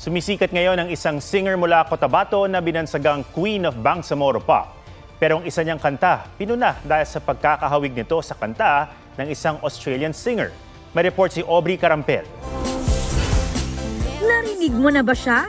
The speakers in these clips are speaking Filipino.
Sumisikat ngayon ang isang singer mula Cotabato na binansagang Queen of Bangsamoro Pop. Pero ang isa niyang kanta, pinuna dahil sa pagkakahawig nito sa kanta ng isang Australian singer. May report si Aubrey Carampel. Narinig mo na ba siya?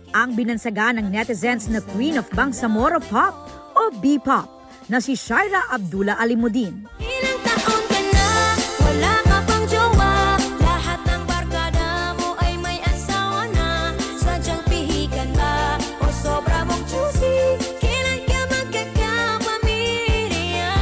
Ang binansaga ng netizens na Queen of Bangsamoro Pop o B-Pop na si Shaira Abdullah Alimuddin. Ilang taon ka na, wala ka pang jowa, lahat ng barkada mo ay may asawa na, sadyang pihikan ba o sobra mong choosy, kailan ka magkakapamilya?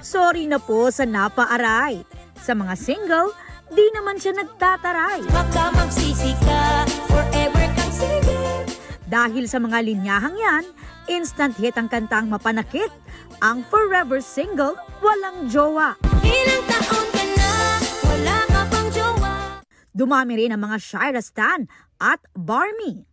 Sorry na po sa napaaray. Sa mga single, di naman siya nagtataray. Baka magsisi ka, forever kang single. Dahil sa mga linyahang yan, instant hit ang kantang Mapanakit, ang forever single, Walang Jowa. Ilang taon ka na, wala ka pang jowa. Dumami rin ang mga Shaira Stan at Barmy.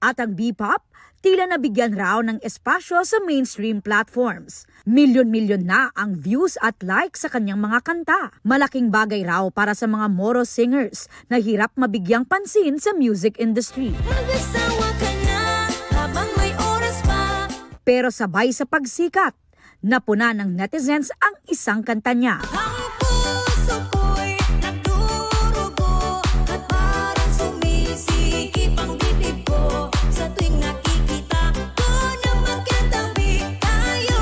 At ang B-Pop, tila nabigyan raw ng espasyo sa mainstream platforms. Milyon-milyon na ang views at likes sa kanyang mga kanta. Malaking bagay raw para sa mga Moro singers na hirap mabigyang pansin sa music industry. Mag-asawa ka na, habang may oras pa. Pero sabay sa pagsikat, napuna ng netizens ang isang kanta niya. Ang puso ko'y nagdurugo at parang sumisikip ang dibdib ko sa tuwing nakikita ko na magkatabi tayo.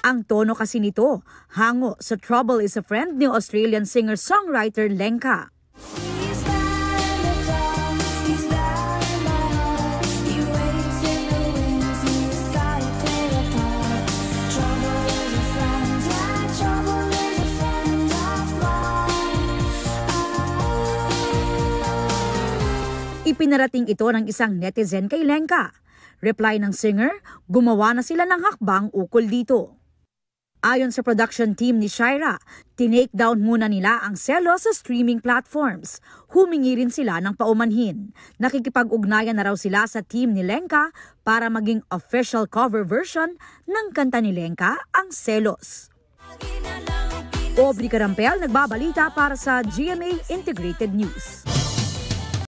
Ang tono kasi nito, hango sa Trouble is a Friend ni Australian singer-songwriter Lenka. He's there in the dark, he's there in my heart. He waits in the wings, he's got to play a part. Trouble is a friend, yeah, trouble is a friend of mine. Ipinarating ito ng isang netizen kay Lenka. Reply ng singer, gumawa na sila ng hakbang ukol dito. Ayon sa production team ni Shaira, tinake down muna nila ang selo sa streaming platforms. Humingi rin sila ng paumanhin. Nakikipag-ugnayan na raw sila sa team ni Lenka para maging official cover version ng kanta ni Lenka, ang Selos. Aubrey Carampel, nagbabalita para sa GMA Integrated News.